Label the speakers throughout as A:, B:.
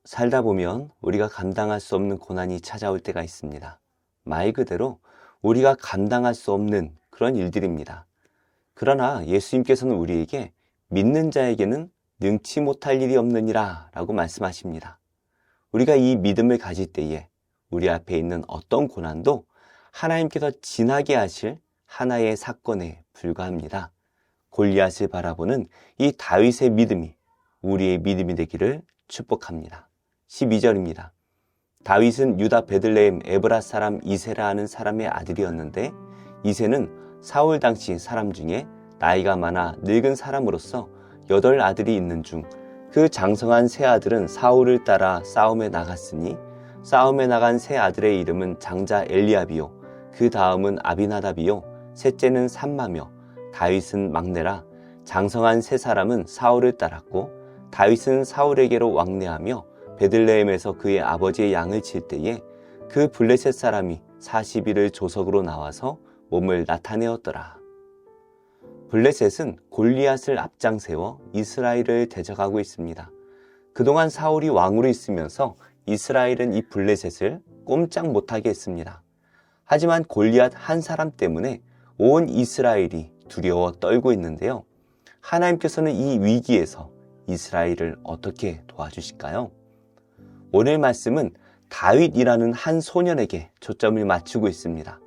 A: 살다 보면 우리가 감당할 수 없는 고난이 찾아올 때가 있습니다. 말 그대로 우리가 감당할 수 없는 그런 일들입니다. 그러나 예수님께서는 우리에게 믿는 자에게는 능치 못할 일이 없느니라 라고 말씀하십니다. 우리가 이 믿음을 가질 때에 우리 앞에 있는 어떤 고난도 하나님께서 지나게 하실 하나의 사건에 불과합니다. 골리앗을 바라보는 이 다윗의 믿음이 우리의 믿음이 되기를 축복합니다. 12절입니다. 다윗은 유다 베들레헴 에브라 사람 이세라 하는 사람의 아들이었는데 이세는 사울 당시 사람 중에 나이가 많아 늙은 사람으로서 8 아들이 있는 중 그 장성한 세 아들은 사울을 따라 싸움에 나갔으니 싸움에 나간 세 아들의 이름은 장자 엘리압이요 그 다음은 아비나답이요 셋째는 삼마며 다윗은 막내라. 장성한 세 사람은 사울을 따랐고 다윗은 사울에게로 왕래하며 베들레헴에서 그의 아버지의 양을 칠 때에 그 블레셋 사람이 40일을 조석으로 나와서 몸을 나타내었더라. 블레셋은 골리앗을 앞장세워 이스라엘을 대적하고 있습니다. 그동안 사울이 왕으로 있으면서 이스라엘은 이 블레셋을 꼼짝 못하게 했습니다. 하지만 골리앗 한 사람 때문에 온 이스라엘이 두려워 떨고 있는데요. 하나님께서는 이 위기에서 이스라엘을 어떻게 도와주실까요? 오늘 말씀은 다윗이라는 한 소년에게 초점을 맞추고 있습니다.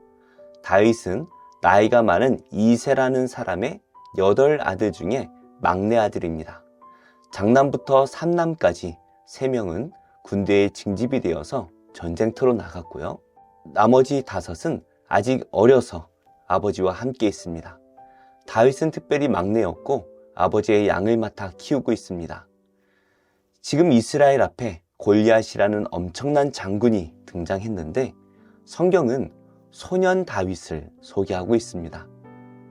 A: 다윗은 나이가 많은 이세라는 사람의 8 아들 중에 막내 아들입니다. 장남부터 삼남까지 3명은 군대에 징집이 되어서 전쟁터로 나갔고요. 나머지 5은 아직 어려서 아버지와 함께 있습니다. 다윗은 특별히 막내였고 아버지의 양을 맡아 키우고 있습니다. 지금 이스라엘 앞에 골리앗이라는 엄청난 장군이 등장했는데 성경은 소년 다윗을 소개하고 있습니다.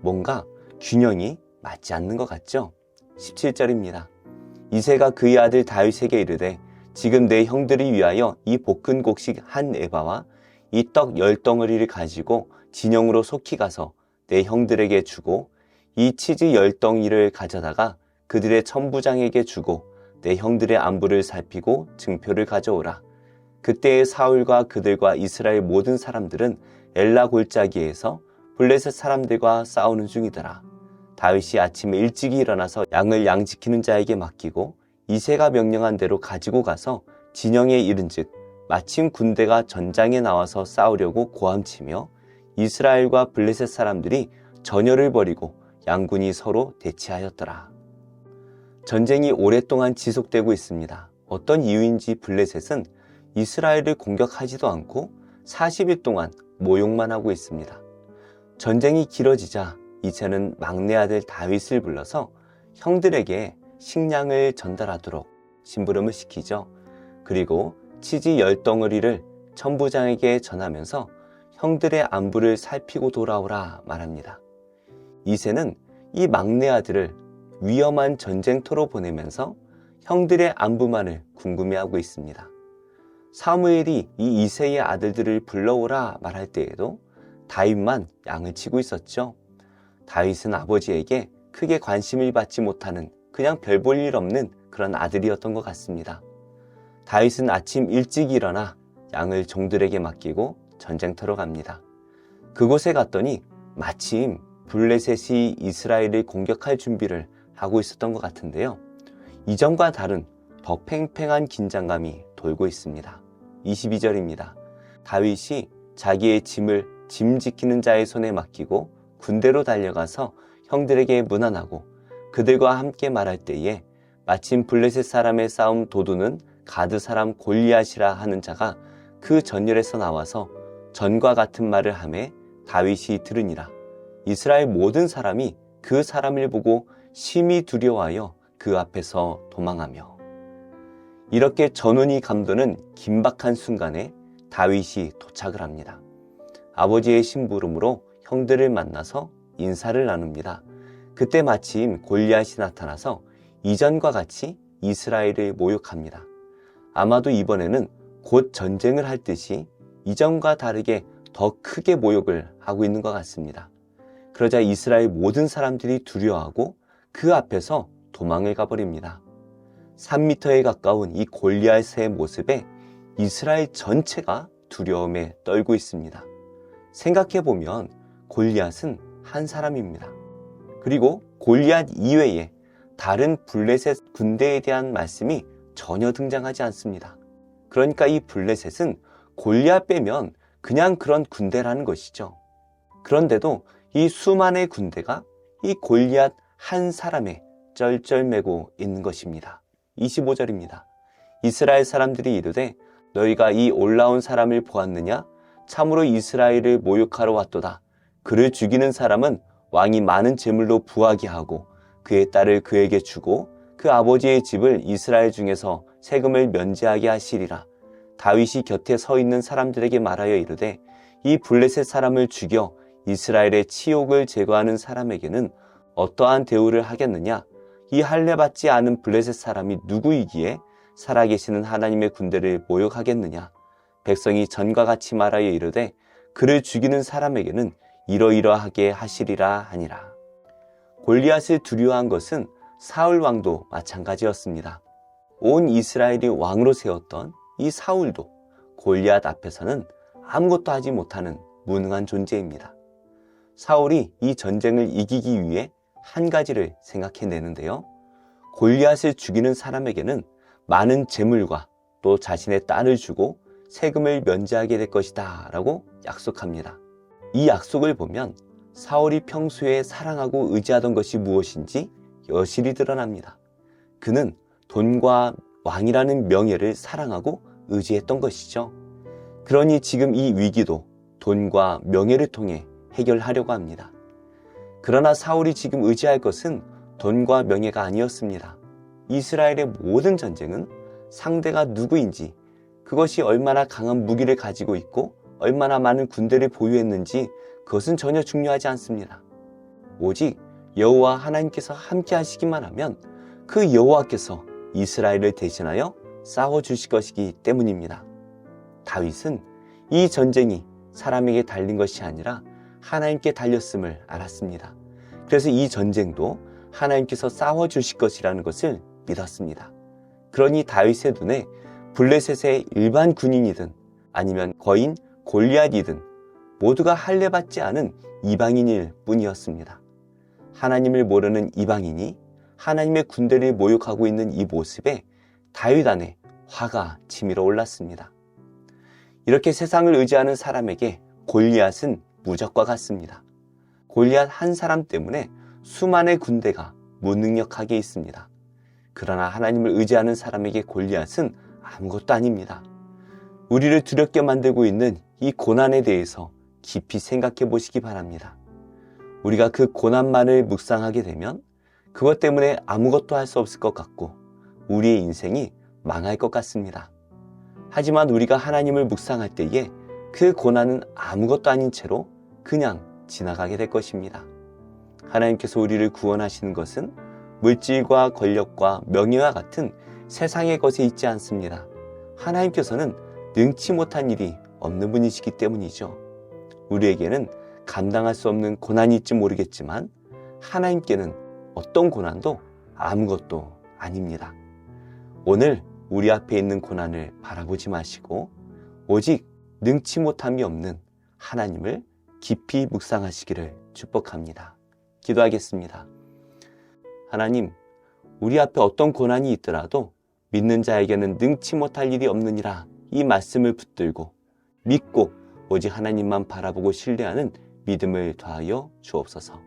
A: 뭔가 균형이 맞지 않는 것 같죠? 17절입니다. 이새가 그의 아들 다윗에게 이르되 지금 내 형들이 위하여 이 볶은 곡식 한 에바와 이 떡 10덩어리를 가지고 진영으로 속히 가서 내 형들에게 주고 이 치즈 10덩이를 가져다가 그들의 천부장에게 주고 내 형들의 안부를 살피고 증표를 가져오라. 그때의 사울과 그들과 이스라엘 모든 사람들은 엘라 골짜기에서 블레셋 사람들과 싸우는 중이더라. 다윗이 아침에 일찍이 일어나서 양을 양지키는 자에게 맡기고 이새가 명령한 대로 가지고 가서 진영에 이른즉 마침 군대가 전장에 나와서 싸우려고 고함치며 이스라엘과 블레셋 사람들이 전열을 벌이고 양군이 서로 대치하였더라. 전쟁이 오랫동안 지속되고 있습니다. 어떤 이유인지 블레셋은 이스라엘을 공격하지도 않고 40일 동안 모욕만 하고 있습니다. 전쟁이 길어지자 이새는 막내 아들 다윗을 불러서 형들에게 식량을 전달하도록 심부름을 시키죠. 그리고 치즈 10덩어리를 천부장에게 전하면서 형들의 안부를 살피고 돌아오라 말합니다. 이새는 이 막내 아들을 위험한 전쟁터로 보내면서 형들의 안부만을 궁금해하고 있습니다. 사무엘이 이 이새의 아들들을 불러오라 말할 때에도 다윗만 양을 치고 있었죠. 다윗은 아버지에게 크게 관심을 받지 못하는 그냥 별 볼 일 없는 그런 아들이었던 것 같습니다. 다윗은 아침 일찍 일어나 양을 종들에게 맡기고 전쟁터로 갑니다. 그곳에 갔더니 마침 블레셋이 이스라엘을 공격할 준비를 하고 있었던 것 같은데요. 이전과 다른 더 팽팽한 긴장감이 돌고 있습니다. 22절입니다. 다윗이 자기의 짐을 짐 지키는 자의 손에 맡기고 군대로 달려가서 형들에게 문안하고 그들과 함께 말할 때에 마침 블레셋 사람의 싸움 도두는 가드 사람 골리앗이라 하는 자가 그 전열에서 나와서 전과 같은 말을 하매 다윗이 들으니라. 이스라엘 모든 사람이 그 사람을 보고 심히 두려워하여 그 앞에서 도망하며. 이렇게 전운이 감도는 긴박한 순간에 다윗이 도착을 합니다. 아버지의 심부름으로 형들을 만나서 인사를 나눕니다. 그때 마침 골리앗이 나타나서 이전과 같이 이스라엘을 모욕합니다. 아마도 이번에는 곧 전쟁을 할 듯이 이전과 다르게 더 크게 모욕을 하고 있는 것 같습니다. 그러자 이스라엘 모든 사람들이 두려워하고 그 앞에서 도망을 가버립니다. 3m에 가까운 이 골리앗의 모습에 이스라엘 전체가 두려움에 떨고 있습니다. 생각해보면 골리앗은 한 사람입니다. 그리고 골리앗 이외에 다른 블레셋 군대에 대한 말씀이 전혀 등장하지 않습니다. 그러니까 이 블레셋은 골리앗 빼면 그냥 그런 군대라는 것이죠. 그런데도 이 수많은 군대가 이 골리앗 한 사람에 쩔쩔매고 있는 것입니다. 25절입니다. 이스라엘 사람들이 이르되 너희가 이 올라온 사람을 보았느냐? 참으로 이스라엘을 모욕하러 왔도다. 그를 죽이는 사람은 왕이 많은 재물로 부하게 하고 그의 딸을 그에게 주고 그 아버지의 집을 이스라엘 중에서 세금을 면제하게 하시리라. 다윗이 곁에 서 있는 사람들에게 말하여 이르되 이 블레셋 사람을 죽여 이스라엘의 치욕을 제거하는 사람에게는 어떠한 대우를 하겠느냐? 이 할례 받지 않은 블레셋 사람이 누구이기에 살아계시는 하나님의 군대를 모욕하겠느냐? 백성이 전과 같이 말하여 이르되 그를 죽이는 사람에게는 이러이러하게 하시리라 하니라. 골리앗을 두려워한 것은 사울 왕도 마찬가지였습니다. 온 이스라엘이 왕으로 세웠던 이 사울도 골리앗 앞에서는 아무것도 하지 못하는 무능한 존재입니다. 사울이 이 전쟁을 이기기 위해 한 가지를 생각해내는데요. 골리앗을 죽이는 사람에게는 많은 재물과 또 자신의 딸을 주고 세금을 면제하게 될 것이다 라고 약속합니다. 이 약속을 보면 사울이 평소에 사랑하고 의지하던 것이 무엇인지 여실히 드러납니다. 그는 돈과 왕이라는 명예를 사랑하고 의지했던 것이죠. 그러니 지금 이 위기도 돈과 명예를 통해 해결하려고 합니다. 그러나 사울이 지금 의지할 것은 돈과 명예가 아니었습니다. 이스라엘의 모든 전쟁은 상대가 누구인지, 그것이 얼마나 강한 무기를 가지고 있고 얼마나 많은 군대를 보유했는지 그것은 전혀 중요하지 않습니다. 오직 여호와 하나님께서 함께 하시기만 하면 그 여호와께서 이스라엘을 대신하여 싸워주실 것이기 때문입니다. 다윗은 이 전쟁이 사람에게 달린 것이 아니라 하나님께 달렸음을 알았습니다. 그래서 이 전쟁도 하나님께서 싸워주실 것이라는 것을 믿었습니다. 그러니 다윗의 눈에 블레셋의 일반 군인이든 아니면 거인 골리앗이든 모두가 할례받지 않은 이방인일 뿐이었습니다. 하나님을 모르는 이방인이 하나님의 군대를 모욕하고 있는 이 모습에 다윗 안에 화가 치밀어 올랐습니다. 이렇게 세상을 의지하는 사람에게 골리앗은 무적과 같습니다. 골리앗 한 사람 때문에 수많은 군대가 무능력하게 있습니다. 그러나 하나님을 의지하는 사람에게 골리앗은 아무것도 아닙니다. 우리를 두렵게 만들고 있는 이 고난에 대해서 깊이 생각해 보시기 바랍니다. 우리가 그 고난만을 묵상하게 되면 그것 때문에 아무것도 할 수 없을 것 같고 우리의 인생이 망할 것 같습니다. 하지만 우리가 하나님을 묵상할 때에 그 고난은 아무것도 아닌 채로 그냥 지나가게 될 것입니다. 하나님께서 우리를 구원하시는 것은 물질과 권력과 명예와 같은 세상의 것에 있지 않습니다. 하나님께서는 능치 못한 일이 없는 분이시기 때문이죠. 우리에게는 감당할 수 없는 고난이 있지 모르겠지만 하나님께는 어떤 고난도 아무것도 아닙니다. 오늘 우리 앞에 있는 고난을 바라보지 마시고 오직 능치 못함이 없는 하나님을 깊이 묵상하시기를 축복합니다. 기도하겠습니다. 하나님, 우리 앞에 어떤 고난이 있더라도 믿는 자에게는 능치 못할 일이 없느니라 이 말씀을 붙들고 믿고 오직 하나님만 바라보고 신뢰하는 믿음을 더하여 주옵소서.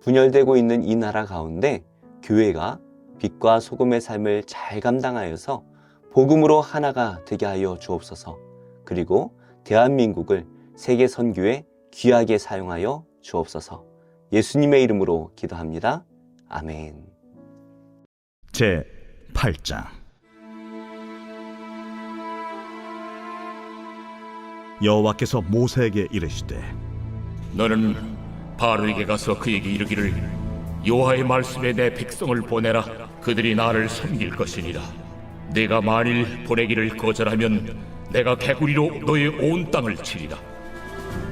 A: 분열되고 있는 이 나라 가운데 교회가 빛과 소금의 삶을 잘 감당하여서 복음으로 하나가 되게 하여 주옵소서. 그리고 대한민국을 세계 선교에 귀하게 사용하여 주옵소서. 예수님의 이름으로 기도합니다. 아멘.
B: 제 8장. 여호와께서 모세에게 이르시되
C: 너는 바로에게 가서 그에게 이르기를 여호와의 말씀에 내 백성을 보내라. 그들이 나를 섬길 것이니라. 내가 만일 보내기를 거절하면 내가 개구리로 너의 온 땅을 치리라.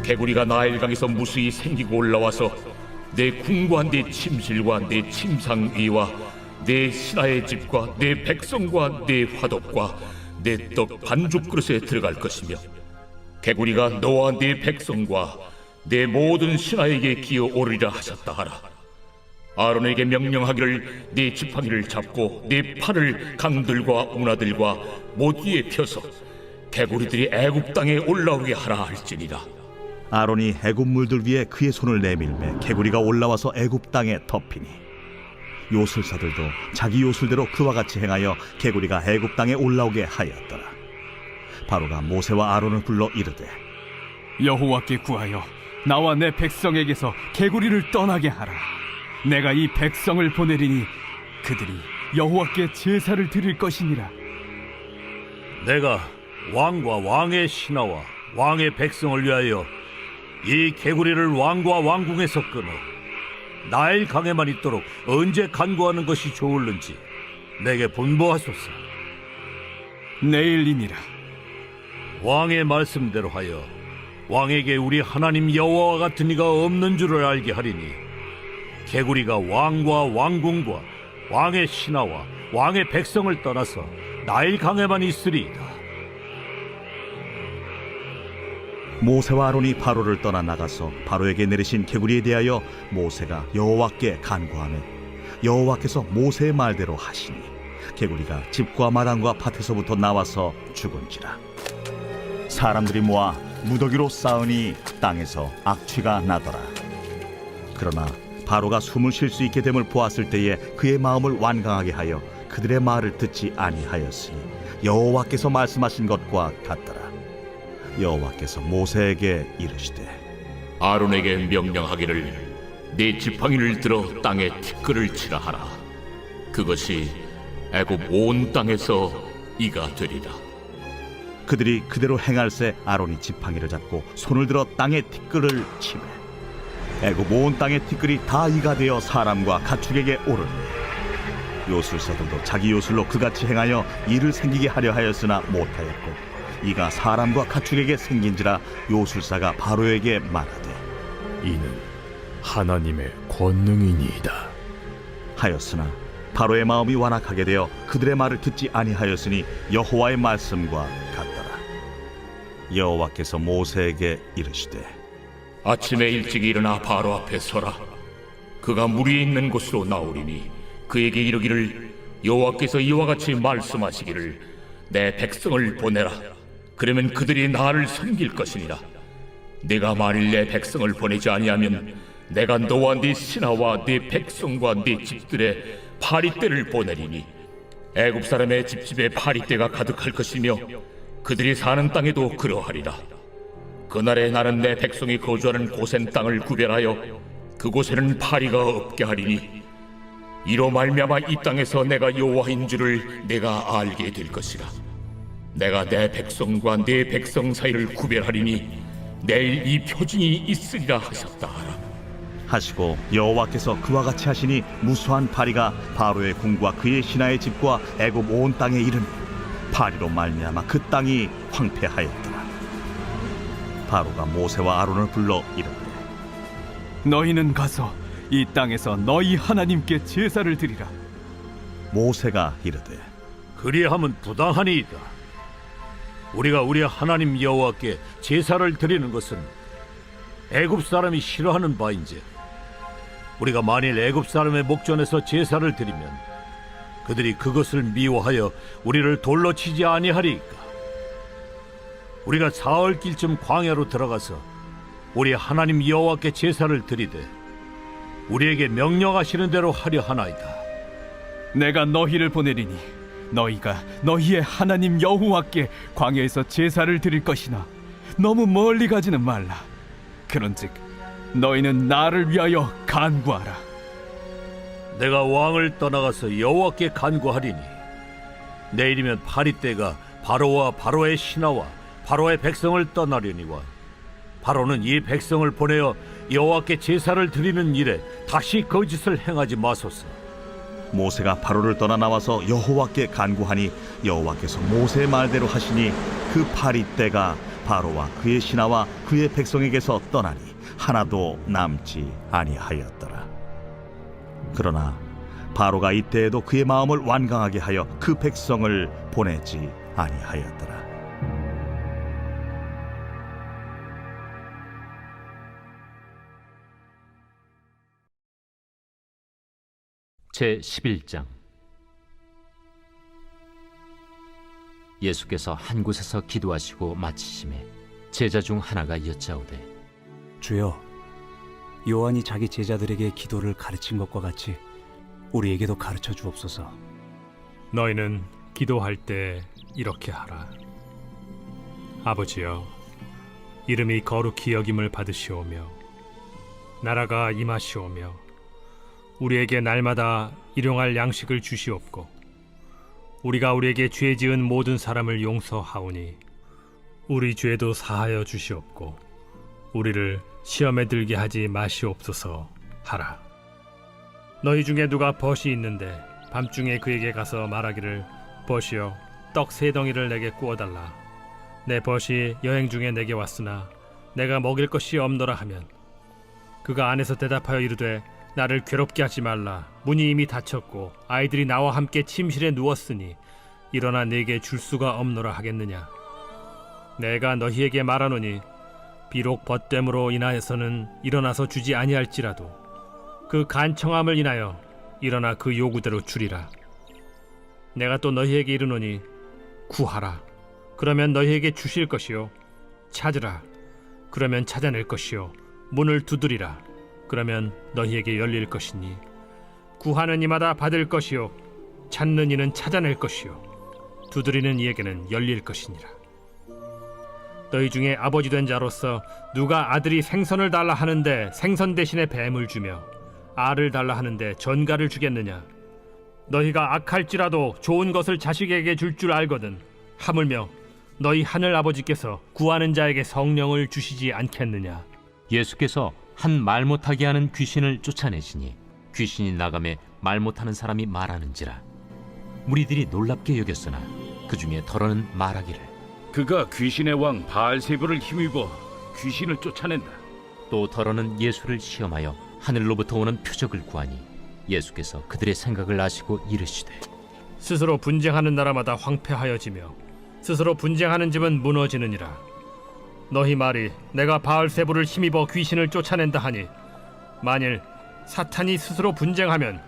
C: 개구리가 나일강에서 무수히 생기고 올라와서 내 궁과 내 침실과 내 침상 위와 내 신하의 집과 내 백성과 내 화덕과 내 떡 반죽 그릇에 들어갈 것이며 개구리가 너와 네 백성과 내 모든 신하에게 기어 오르리라 하셨다 하라. 아론에게 명령하기를 네 지팡이를 잡고 네 팔을 강들과 운하들과 모두에 펴서 개구리들이 애굽 땅에 올라오게 하라 할지니라.
B: 아론이 애굽 물들 위에 그의 손을 내밀매 개구리가 올라와서 애굽 땅에 덮이니 요술사들도 자기 요술대로 그와 같이 행하여 개구리가 애굽 땅에 올라오게 하였더라. 바로가 모세와 아론을 불러 이르되
D: 여호와께 구하여 나와 내 백성에게서 개구리를 떠나게 하라. 내가 이 백성을 보내리니 그들이 여호와께 제사를 드릴 것이니라.
E: 내가 왕과 왕의 신하와 왕의 백성을 위하여 이 개구리를 왕과 왕궁에서 끊어 나일 강에만 있도록 언제 간구하는 것이 좋을는지 내게 분부하소서.
D: 내일이니라.
E: 왕의 말씀대로 하여 왕에게 우리 하나님 여호와와 같은 이가 없는 줄을 알게 하리니 개구리가 왕과 왕궁과 왕의 신하와 왕의 백성을 떠나서 나일 강에만 있으리이다.
B: 모세와 아론이 바로를 떠나 나가서 바로에게 내리신 개구리에 대하여 모세가 여호와께 간구하매 여호와께서 모세의 말대로 하시니 개구리가 집과 마당과 밭에서부터 나와서 죽은지라. 사람들이 모아 무더기로 쌓으니 땅에서 악취가 나더라. 그러나 바로가 숨을 쉴 수 있게 됨을 보았을 때에 그의 마음을 완강하게 하여 그들의 말을 듣지 아니하였으니 여호와께서 말씀하신 것과 같더라. 여호와께서 모세에게 이르시되
C: 아론에게 명령하기를 네 지팡이를 들어 땅에 티끌을 치라 하라. 그것이 애굽 온 땅에서 이가 되리라.
B: 그들이 그대로 행할새 아론이 지팡이를 잡고 손을 들어 땅에 티끌을 치매 애굽 온 땅의 티끌이 다 이가 되어 사람과 가축에게 오르니 요술사들도 자기 요술로 그같이 행하여 이를 생기게 하려 하였으나 못하였고 이가 사람과 가축에게 생긴지라 요술사가 바로에게 말하되
F: 이는 하나님의 권능이니이다
B: 하였으나 바로의 마음이 완악하게 되어 그들의 말을 듣지 아니하였으니 여호와의 말씀과 같더라. 여호와께서 모세에게 이르시되
C: 아침에 일찍 일어나 바로 앞에 서라. 그가 무리에 있는 곳으로 나오리니 그에게 이르기를 여호와께서 이와 같이 말씀하시기를 내 백성을 보내라. 그러면 그들이 나를 섬길 것이니라. 내가 만일 내 백성을 보내지 아니하면 내가 너와 네 신하와 네 백성과 네 집들에 파리떼를 보내리니 애굽 사람의 집집에 파리떼가 가득할 것이며 그들이 사는 땅에도 그러하리라. 그날에 나는 내 백성이 거주하는 고센 땅을 구별하여 그곳에는 파리가 없게 하리니 이로 말미암아 이 땅에서 내가 여호와인 줄을 내가 알게 될 것이라. 내가 내 백성과 네 백성 사이를 구별하리니 내일 이 표징이 있으리라 하셨다 하라.
B: 하시고 여호와께서 그와 같이 하시니 무수한 파리가 바로의 궁과 그의 신하의 집과 애굽 온 땅에 이르니 파리로 말미암아 그 땅이 황폐하였더라. 바로가 모세와 아론을 불러 이르되
D: 너희는 가서 이 땅에서 너희 하나님께 제사를 드리라.
B: 모세가 이르되
E: 그리하면 부당하니이다. 우리가 우리 하나님 여호와께 제사를 드리는 것은 애굽 사람이 싫어하는 바인지 우리가 만일 애굽 사람의 목전에서 제사를 드리면 그들이 그것을 미워하여 우리를 돌로 치지 아니하리이까. 우리가 사흘길쯤 광야로 들어가서 우리 하나님 여호와께 제사를 드리되 우리에게 명령하시는 대로 하려 하나이다.
D: 내가 너희를 보내리니 너희가 너희의 하나님 여호와께 광야에서 제사를 드릴 것이나 너무 멀리 가지는 말라. 그런즉 너희는 나를 위하여 간구하라.
E: 내가 왕을 떠나가서 여호와께 간구하리니 내일이면 파리떼가 바로와 바로의 신하와 바로의 백성을 떠나려니와 바로는 이 백성을 보내어 여호와께 제사를 드리는 일에 다시 거짓을 행하지 마소서.
B: 모세가 바로를 떠나 나와서 여호와께 간구하니 여호와께서 모세의 말대로 하시니 그 파리떼가 바로와 그의 신하와 그의 백성에게서 떠나니 하나도 남지 아니하였더라. 그러나 바로가 이때에도 그의 마음을 완강하게 하여 그 백성을 보내지 아니하였더라.
G: 제 11장. 예수께서 한 곳에서 기도하시고 마치심에 제자 중 하나가 여짜오되,
H: 주여, 요한이 자기 제자들에게 기도를 가르친 것과 같이 우리에게도 가르쳐 주옵소서.
F: 너희는 기도할 때 이렇게 하라. 아버지여, 이름이 거룩히 여김을 받으시오며 나라가 임하시오며 우리에게 날마다 일용할 양식을 주시옵고 우리가 우리에게 죄 지은 모든 사람을 용서하오니 우리 죄도 사하여 주시옵고 우리를 시험에 들게 하지 마시옵소서 하라. 너희 중에 누가 벗이 있는데 밤중에 그에게 가서 말하기를, 벗이여, 떡 3덩이를 내게 구워달라. 내 벗이 여행 중에 내게 왔으나 내가 먹일 것이 없노라 하면, 그가 안에서 대답하여 이르되, 나를 괴롭게 하지 말라. 문이 이미 닫혔고 아이들이 나와 함께 침실에 누웠으니 일어나 내게 줄 수가 없노라 하겠느냐. 내가 너희에게 말하노니 비록 벗됨으로 인하여서는 일어나서 주지 아니할지라도 그 간청함을 인하여 일어나 그 요구대로 주리라. 내가 또 너희에게 이르노니 구하라, 그러면 너희에게 주실 것이요, 찾으라, 그러면 찾아낼 것이요, 문을 두드리라, 그러면 너희에게 열릴 것이니, 구하는 이마다 받을 것이요, 찾는 이는 찾아낼 것이요, 두드리는 이에게는 열릴 것이니라. 너희 중에 아버지 된 자로서 누가 아들이 생선을 달라 하는데 생선 대신에 뱀을 주며 알을 달라 하는데 전갈을 주겠느냐? 너희가 악할지라도 좋은 것을 자식에게 줄 줄 알거든. 하물며 너희 하늘 아버지께서 구하는 자에게 성령을 주시지 않겠느냐?
G: 예수께서 한 말 못하게 하는 귀신을 쫓아내시니 귀신이 나가매 말 못하는 사람이 말하는지라. 무리들이 놀랍게 여겼으나 그 중에 더러는 말하기를,
I: 그가 귀신의 왕 바알세불을 힘입어 귀신을 쫓아낸다.
G: 또 더러는 예수를 시험하여 하늘로부터 오는 표적을 구하니 예수께서 그들의 생각을 아시고 이르시되,
F: 스스로 분쟁하는 나라마다 황폐하여지며 스스로 분쟁하는 집은 무너지느니라. 너희 말이 내가 바알세불을 힘입어 귀신을 쫓아낸다 하니, 만일 사탄이 스스로 분쟁하면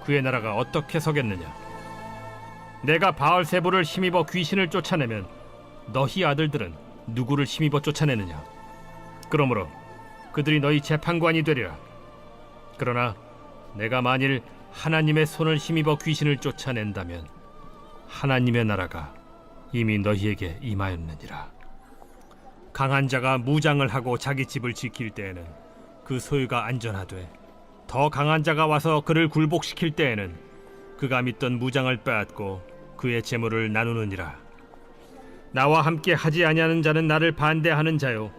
F: 그의 나라가 어떻게 서겠느냐? 내가 바알세불을 힘입어 귀신을 쫓아내면 너희 아들들은 누구를 힘입어 쫓아내느냐? 그러므로 그들이 너희 재판관이 되리라. 그러나 내가 만일 하나님의 손을 힘입어 귀신을 쫓아낸다면 하나님의 나라가 이미 너희에게 임하였느니라. 강한 자가 무장을 하고 자기 집을 지킬 때에는 그 소유가 안전하되, 더 강한 자가 와서 그를 굴복시킬 때에는 그가 믿던 무장을 빼앗고 그의 재물을 나누느니라. 나와 함께 하지 아니하는 자는 나를 반대하는 자요,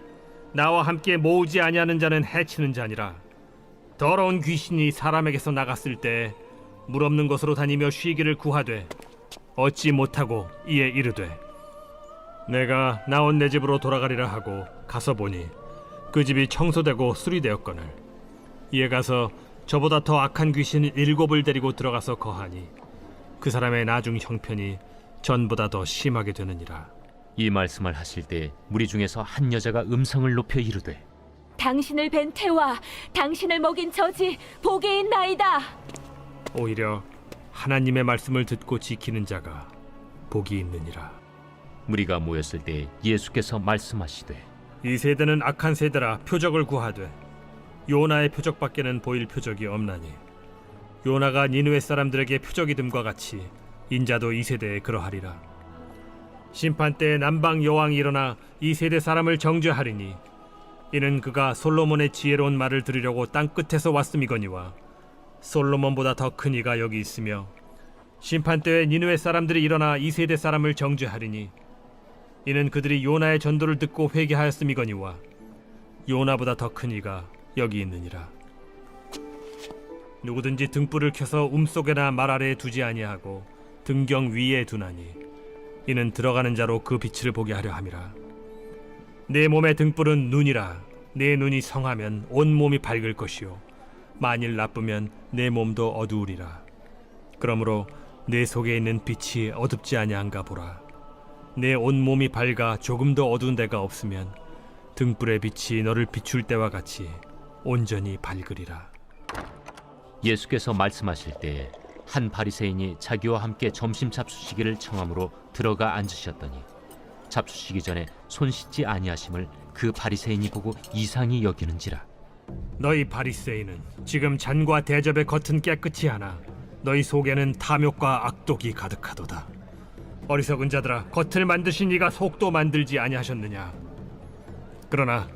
F: 나와 함께 모으지 아니하는 자는 해치는 자니라. 더러운 귀신이 사람에게서 나갔을 때 물 없는 곳으로 다니며 쉬기를 구하되 얻지 못하고 이에 이르되, 내가 나온 내 집으로 돌아가리라 하고 가서 보니 그 집이 청소되고 수리되었거늘, 이에 가서 저보다 더 악한 귀신 7을 데리고 들어가서 거하니 그 사람의 나중 형편이 전보다 더 심하게 되느니라.
G: 이 말씀을 하실 때 무리 중에서 한 여자가 음성을 높여 이르되,
J: 당신을 뵌 태와 당신을 먹인 저지 복이 있나이다.
F: 오히려 하나님의 말씀을 듣고 지키는 자가 복이 있느니라.
G: 무리가 모였을 때 예수께서 말씀하시되,
F: 이 세대는 악한 세대라 표적을 구하되 요나의 표적밖에는 보일 표적이 없나니, 요나가 니느웨 사람들에게 표적이됨과 같이 인자도 이 세대에 그러하리라. 심판 때에 남방 여왕이 일어나 이 세대 사람을 정죄하리니, 이는 그가 솔로몬의 지혜로운 말을 들으려고 땅 끝에서 왔음이거니와 솔로몬보다 더 큰 이가 여기 있으며, 심판 때에 니느웨 사람들이 일어나 이 세대 사람을 정죄하리니, 이는 그들이 요나의 전도를 듣고 회개하였음이거니와 요나보다 더 큰 이가 여기 있느니라. 누구든지 등불을 켜서 움속에나 말 아래에 두지 아니하고 등경 위에 두나니, 이는 들어가는 자로 그 빛을 보게 하려 함이라. 내 몸의 등불은 눈이라. 내 눈이 성하면 온 몸이 밝을 것이요, 만일 나쁘면 내 몸도 어두우리라. 그러므로 내 속에 있는 빛이 어둡지 아니한가 보라. 내 온몸이 밝아 조금도 어두운 데가 없으면 등불의 빛이 너를 비출 때와 같이 온전히 밝으리라.
G: 예수께서 말씀하실 때에 한 바리새인이 자기와 함께 점심 잡수시기를 청함으로 들어가 앉으셨더니 잡수시기 전에 손 씻지 아니하심을 그 바리새인이 보고 이상히 여기는지라.
F: 너희 바리새인은 지금 잔과 대접의 겉은 깨끗이 하나 너희 속에는 탐욕과 악독이 가득하도다. 어리석은 자들아, 겉을 만드신 이가 속도 만들지 아니하셨느냐? 그러나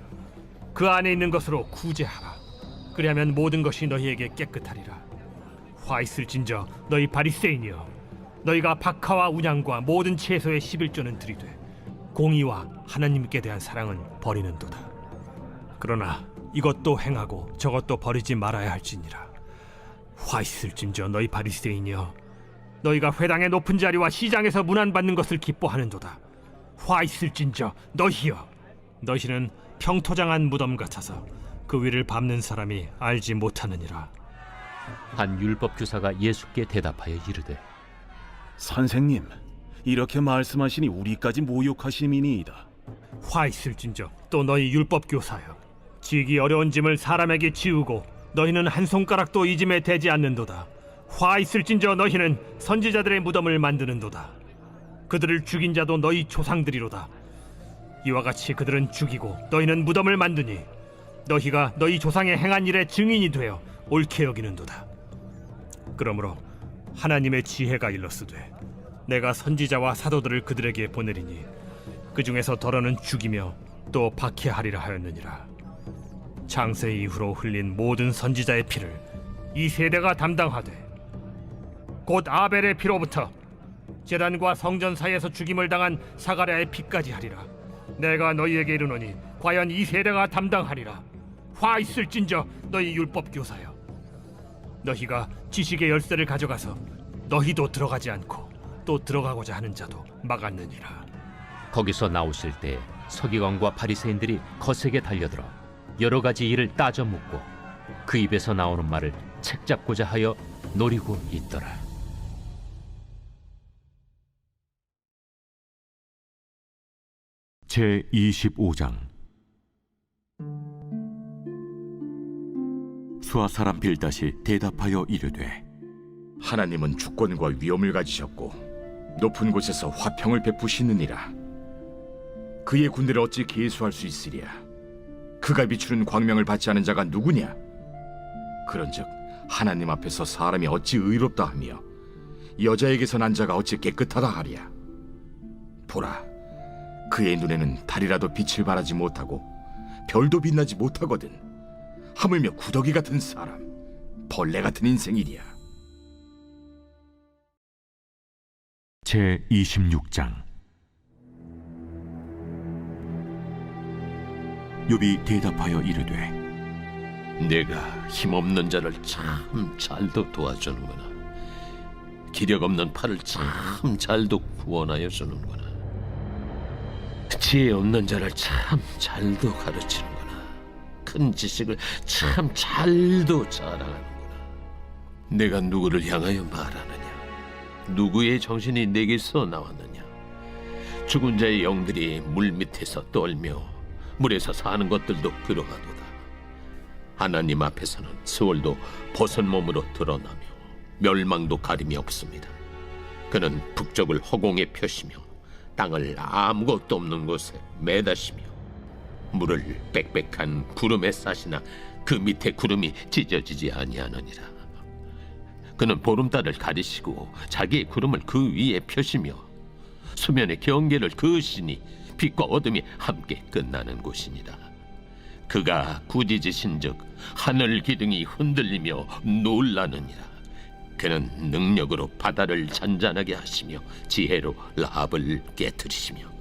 F: 그 안에 있는 것으로 구제하라. 그리하면 모든 것이 너희에게 깨끗하리라. 화 있을진저 너희 바리새인이여, 너희가 박하와 운양과 모든 채소의 11조는 들이되 공의와 하나님께 대한 사랑은 버리는도다. 그러나 이것도 행하고 저것도 버리지 말아야 할지니라. 화 있을진저 너희 바리새인이여, 너희가 회당의 높은 자리와 시장에서 문안받는 것을 기뻐하는도다. 화 있을진저 너희여, 너희는 평토장한 무덤 같아서 그 위를 밟는 사람이 알지 못하느니라.
G: 한 율법 교사가 예수께 대답하여 이르되
I: 선생님, 이렇게 말씀하시니 우리까지 모욕하심이니이다.
F: 화 있을진저 또 너희 율법 교사여, 지기 어려운 짐을 사람에게 지우고 너희는 한 손가락도 이 짐에 대지 않는도다. 화 있을진저 너희는 선지자들의 무덤을 만드는도다. 그들을 죽인 자도 너희 조상들이로다. 이와 같이 그들은 죽이고 너희는 무덤을 만드니 너희가 너희 조상의 행한 일의 증인이 되어 옳게 여기는도다. 그러므로 하나님의 지혜가 일렀으되 내가 선지자와 사도들을 그들에게 보내리니 그 중에서 더러는 죽이며 또 박해하리라 하였느니라. 창세 이후로 흘린 모든 선지자의 피를 이 세대가 담당하되 곧 아벨의 피로부터 제단과 성전 사이에서 죽임을 당한 사가랴의 피까지 하리라. 내가 너희에게 이르노니 과연 이 세대가 담당하리라. 화 있을진저 너희 율법 교사여, 너희가 지식의 열쇠를 가져가서 너희도 들어가지 않고 또 들어가고자 하는 자도 막았느니라.
G: 거기서 나오실 때 서기관과 바리새인들이 거세게 달려들어 여러 가지 일을 따져 묻고 그 입에서 나오는 말을 책잡고자 하여 노리고 있더라.
K: 제 25장. 수아 사람 빌닷이 대답하여 이르되
C: 하나님은 주권과 위엄을 가지셨고 높은 곳에서 화평을 베푸시느니라. 그의 군대를 어찌 계수할 수 있으랴? 그가 비추는 광명을 받지 않은 자가 누구냐? 그런즉 하나님 앞에서 사람이 어찌 의롭다 하며 여자에게서 난 자가 어찌 깨끗하다 하랴? 보라, 그의 눈에는 달이라도 빛을 발하지 못하고 별도 빛나지 못하거든. 하물며 구더기 같은 사람, 벌레 같은 인생이랴.
K: 제 26장. 욥이 대답하여 이르되
E: 내가 힘없는 자를 참 잘도 도와주는구나. 기력 없는 팔을 참 잘도 구원하여 주는구나. 지혜 없는 자를 참 잘도 가르치는구나. 큰 지식을 참 잘도 자랑하는구나. 내가 누구를 향하여 말하느냐? 누구의 정신이 내게서 나왔느냐? 죽은 자의 영들이 물 밑에서 떨며 물에서 사는 것들도 그러하도다. 하나님 앞에서는 스월도 벗은 몸으로 드러나며 멸망도 가림이 없습니다. 그는 북쪽을 허공에 펴시며 땅을 아무것도 없는 곳에 매다시며 물을 빽빽한 구름에 싸시나 그 밑에 구름이 찢어지지 아니하느니라. 그는 보름달을 가리시고 자기의 구름을 그 위에 펴시며 수면의 경계를 그으시니 빛과 어둠이 함께 끝나는 곳이니라. 그가 꾸짖으신즉 하늘 기둥이 흔들리며 놀라느니라. 그는 능력으로 바다를 잔잔하게 하시며 지혜로 라합을 깨뜨리시며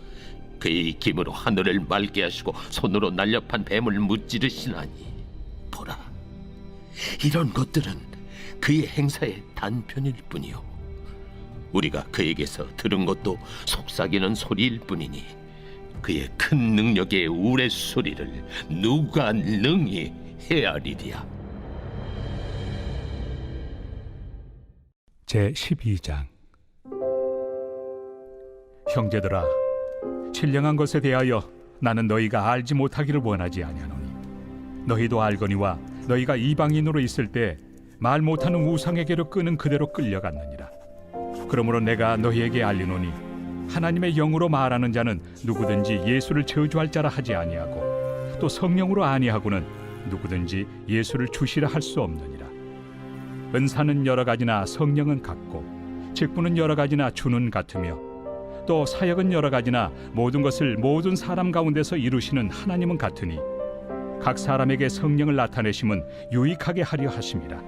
E: 그의 힘으로 하늘을 맑게 하시고 손으로 날렵한 뱀을 무찌르시나니 보라, 이런 것들은 그의 행사의 단편일 뿐이요 우리가 그에게서 들은 것도 속삭이는 소리일 뿐이니 그의 큰 능력의 우레소리를 누가 능히 헤아리랴.
D: 제12장. 형제들아, 신령한 것에 대하여 나는 너희가 알지 못하기를 원하지 아니하노니 너희도 알거니와 너희가 이방인으로 있을 때 말 못하는 우상에게로 끄는 그대로 끌려갔느니라. 그러므로 내가 너희에게 알리노니 하나님의 영으로 말하는 자는 누구든지 예수를 저주할 자라 하지 아니하고 또 성령으로 아니하고는 누구든지 예수를 주시라 할 수 없느니라. 은사는 여러 가지나 성령은 같고 직분은 여러 가지나 주는 같으며 또 사역은 여러 가지나 모든 것을 모든 사람 가운데서 이루시는 하나님은 같으니 각 사람에게 성령을 나타내심은 유익하게 하려 하심이라.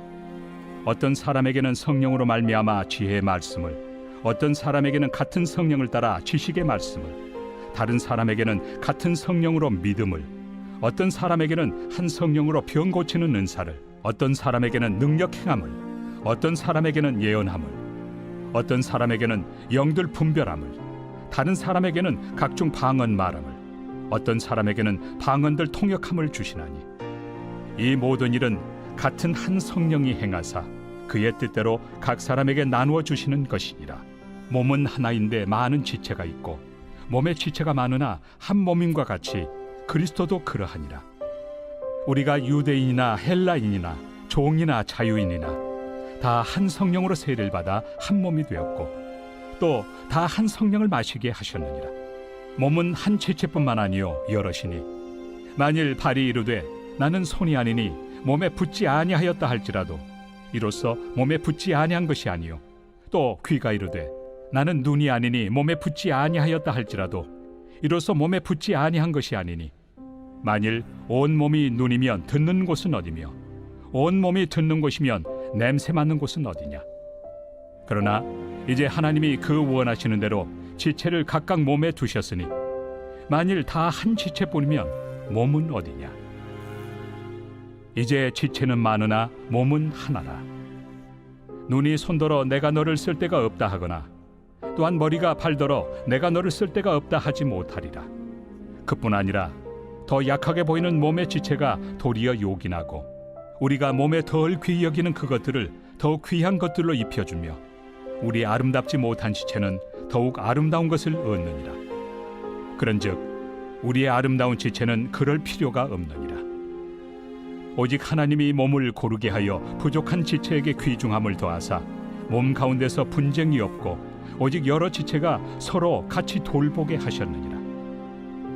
D: 어떤 사람에게는 성령으로 말미암아 지혜의 말씀을, 어떤 사람에게는 같은 성령을 따라 지식의 말씀을, 다른 사람에게는 같은 성령으로 믿음을, 어떤 사람에게는 한 성령으로 병 고치는 은사를, 어떤 사람에게는 능력 행함을, 어떤 사람에게는 예언함을, 어떤 사람에게는 영들 분별함을, 다른 사람에게는 각종 방언 말함을, 어떤 사람에게는 방언들 통역함을 주시나니 이 모든 일은 같은 한 성령이 행하사 그의 뜻대로 각 사람에게 나누어 주시는 것이니라. 몸은 하나인데 많은 지체가 있고 몸의 지체가 많으나 한 몸임과 같이 그리스도도 그러하니라. 우리가 유대인이나 헬라인이나 종이나 자유인이나 다 한 성령으로 세례를 받아 한 몸이 되었고 또 다 한 성령을 마시게 하셨느니라. 몸은 한 지체뿐만 아니요 여럿이니 만일 발이 이르되 나는 손이 아니니 몸에 붙지 아니하였다 할지라도 이로써 몸에 붙지 아니한 것이 아니요 또 귀가 이르되 나는 눈이 아니니 몸에 붙지 아니하였다 할지라도 이로써 몸에 붙지 아니한 것이 아니니 만일 온 몸이 눈이면 듣는 곳은 어디며 온 몸이 듣는 곳이면 냄새 맡는 곳은 어디냐. 그러나 이제 하나님이 그 원하시는 대로 지체를 각각 몸에 두셨으니 만일 다 한 지체뿐이면 몸은 어디냐. 이제 지체는 많으나 몸은 하나라. 눈이 손더러 내가 너를 쓸 데가 없다 하거나 또한 머리가 발더러 내가 너를 쓸 데가 없다 하지 못하리라. 그뿐 아니라 더 약하게 보이는 몸의 지체가 도리어 요긴하고 우리가 몸에 덜 귀히 여기는 그것들을 더욱 귀한 것들로 입혀주며 우리 아름답지 못한 지체는 더욱 아름다운 것을 얻느니라. 그런즉 우리의 아름다운 지체는 그럴 필요가 없느니라. 오직 하나님이 몸을 고르게 하여 부족한 지체에게 귀중함을 더하사 몸 가운데서 분쟁이 없고 오직 여러 지체가 서로 같이 돌보게 하셨느니라.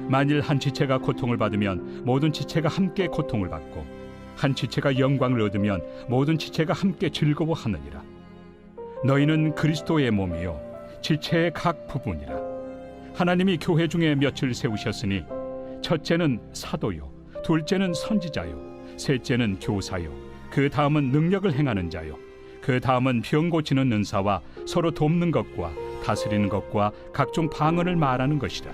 D: 만일 한 지체가 고통을 받으면 모든 지체가 함께 고통을 받고 한 지체가 영광을 얻으면 모든 지체가 함께 즐거워하느니라. 너희는 그리스도의 몸이요 지체의 각 부분이라. 하나님이 교회 중에 몇을 세우셨으니 첫째는 사도요 둘째는 선지자요 셋째는 교사요 그 다음은 능력을 행하는 자요 그 다음은 병 고치는 은사와 서로 돕는 것과 다스리는 것과 각종 방언을 말하는 것이라.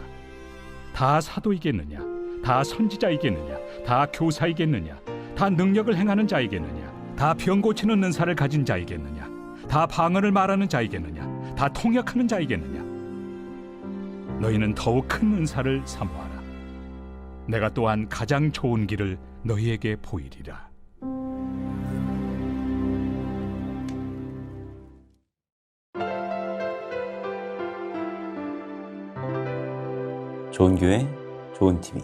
D: 다 사도이겠느냐 다 선지자이겠느냐 다 교사이겠느냐 다 능력을 행하는 자이겠느냐 다 병 고치는 은사를 가진 자이겠느냐 다 방언을 말하는 자이겠느냐 다 통역하는 자이겠느냐. 너희는 더욱 큰 은사를 사모하라. 내가 또한 가장 좋은 길을 너희에게 보이리라.
A: 좋은 교회, 좋은 TV